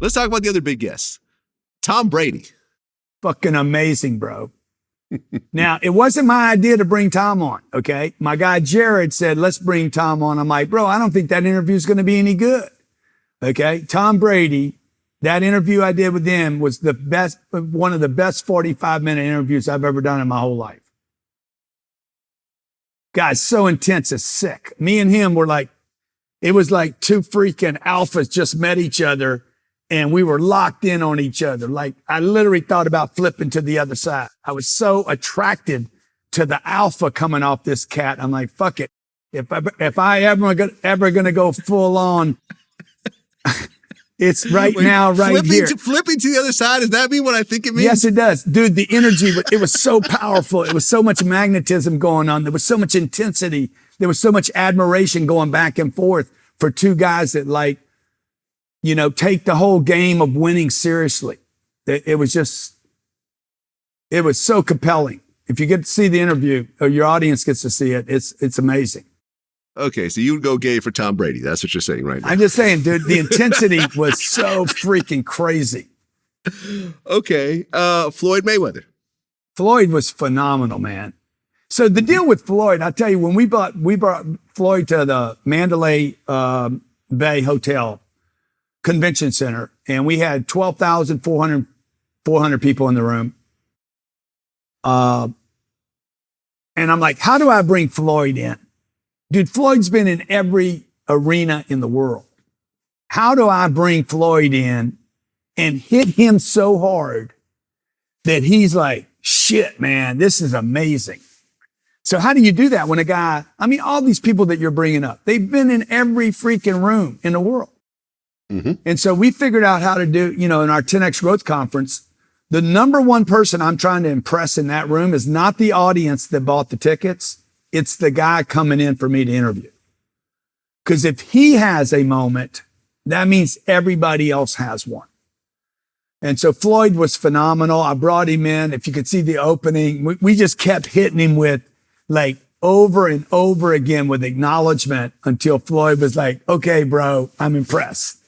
Let's talk about the other big guests. Tom Brady. Fucking amazing, bro. Now, it wasn't my idea to bring Tom on, okay? My guy Jared said, let's bring Tom on. I'm like, bro, I don't think that interview is going to be any good, okay? Tom Brady, that interview I did with him was the best, one of the best 45-minute interviews I've ever done in my whole life. Guy's so intense, it's sick. Me and him were like, it was like two freaking alphas just met each other and we were locked in on each other. Like I literally thought about flipping to the other side. I was so attracted to the alpha coming off this cat. I'm like, fuck it. If I ever going to go full on, it's right now, right here. Flipping to the other side, does that mean what I think it means? Yes, it does. Dude, the energy, it was so powerful. It was so much magnetism going on. There was so much intensity. There was so much admiration going back and forth for two guys that like, you know, take the whole game of winning seriously. It was so compelling. If you get to see the interview or your audience gets to see it, it's amazing. Okay, so you would go gay for Tom Brady. That's what you're saying right now. I'm just saying, dude, the intensity was so freaking crazy. Okay, Floyd Mayweather. Floyd was phenomenal, man. So the deal with Floyd, I'll tell you, when we brought Floyd to the Mandalay Bay Hotel Convention Center, and we had 12,400 people in the room. And I'm like, how do I bring Floyd in? Dude, Floyd's been in every arena in the world. How do I bring Floyd in and hit him so hard that he's like, shit, man, this is amazing. So how do you do that when a guy, I mean, all these people that you're bringing up, they've been in every freaking room in the world. Mm-hmm. And so we figured out how to do, you know, in our 10X Growth Conference, the number one person I'm trying to impress in that room is not the audience that bought the tickets. It's the guy coming in for me to interview. Because if he has a moment, that means everybody else has one. And so Floyd was phenomenal. I brought him in. If you could see the opening, we just kept hitting him with like over and over again with acknowledgement until Floyd was like, okay, bro, I'm impressed.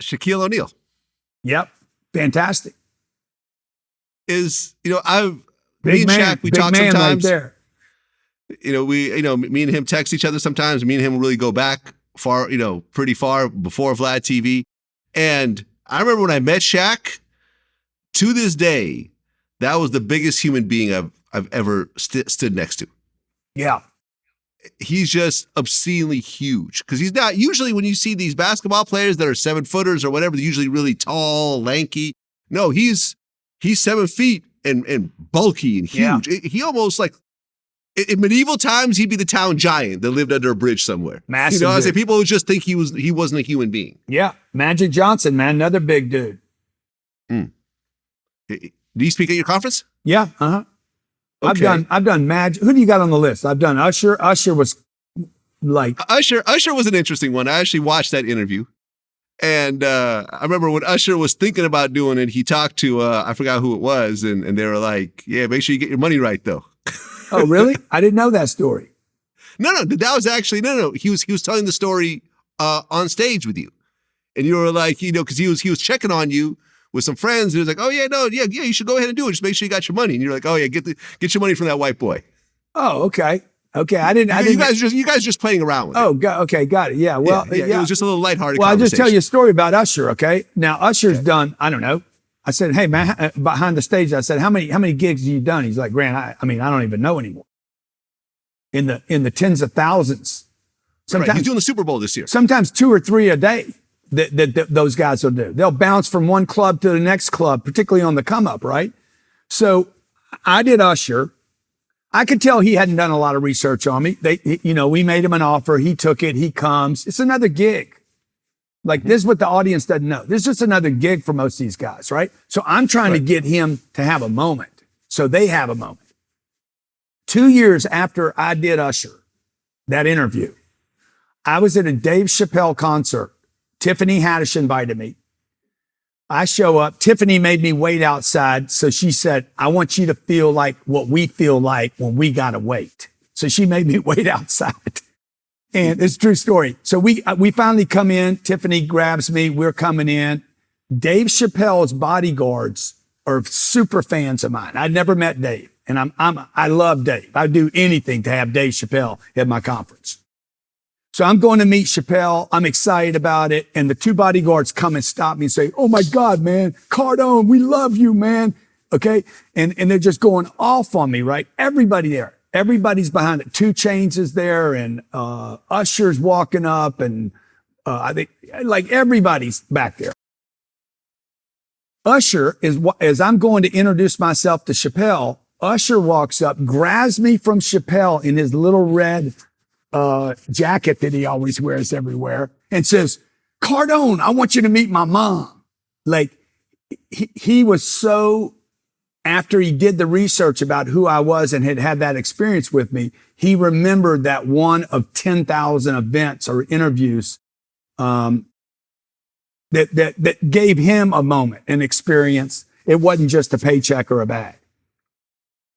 Shaquille O'Neal. Yep. Fantastic. Me and man, Shaq, we talk man sometimes. Right there. Me and him text each other sometimes. Me and him really go back far, pretty far before Vlad TV. And I remember when I met Shaq, to this day, that was the biggest human being I've ever stood next to. Yeah. He's just obscenely huge because he's not usually when you see these basketball players that are 7-footers or whatever, they're usually really tall, lanky. No, he's 7 feet and bulky and huge. Yeah. He almost like in medieval times, he'd be the town giant that lived under a bridge somewhere. Massive. I say people would just think he wasn't a human being. Yeah. Magic Johnson, man, another big dude. Do you speak at your conference? Yeah. Uh-huh. Okay. I've done Magic. Who do you got on the list? I've done Usher. Usher was like Usher was an interesting one. I actually watched that interview. And I remember when Usher was thinking about doing it, he talked to I forgot who it was, and they were like, yeah, make sure you get your money right though. Oh, really? I didn't know that story. No, that was actually no. He was telling the story on stage with you. And you were like, because he was checking on you with some friends, and he was like, oh yeah, you should go ahead and do it. Just make sure you got your money. And you're like, oh yeah, get your money from that white boy. Oh, okay. I didn't. You guys just playing around with it. Oh, okay, got it. Yeah. Well, yeah. It was just a little lighthearted. Well, I'll just tell you a story about Usher. Okay. Now Usher's done. I don't know. I said, hey man, behind the stage, I said, how many gigs have you done? He's like, Grant, I mean, I don't even know anymore. In the tens of thousands. Sometimes he's doing the Super Bowl this year. Sometimes 2 or 3 a day. That those guys will do. They'll bounce from one club to the next club, particularly on the come up, right? So I did Usher. I could tell he hadn't done a lot of research on me. We made him an offer. He took it. He comes. It's another gig. Like this is what the audience doesn't know. This is just another gig for most of these guys, right? So I'm trying to get him to have a moment. So they have a moment. 2 years after I did Usher, that interview, I was at a Dave Chappelle concert. Tiffany Haddish invited me. I show up. Tiffany made me wait outside. So she said, I want you to feel like what we feel like when we got to wait. So she made me wait outside. And it's a true story. So we finally come in. Tiffany grabs me. We're coming in. Dave Chappelle's bodyguards are super fans of mine. I'd never met Dave, and I love Dave. I'd do anything to have Dave Chappelle at my conference. So I'm going to meet Chappelle. I'm excited about it. And the two bodyguards come and stop me and say, "Oh my God, man, Cardone, we love you, man." Okay. And they're just going off on me, right? Everybody there. Everybody's behind it. 2 Chainz is there, and Usher's walking up, and I think like everybody's back there. Usher as I'm going to introduce myself to Chappelle, Usher walks up, grabs me from Chappelle in his little red jacket that he always wears everywhere, and says, "Cardone, I want you to meet my mom." Like he was so. After he did the research about who I was and had that experience with me, he remembered that one of 10,000 events or interviews that gave him a moment, an experience. It wasn't just a paycheck or a bag.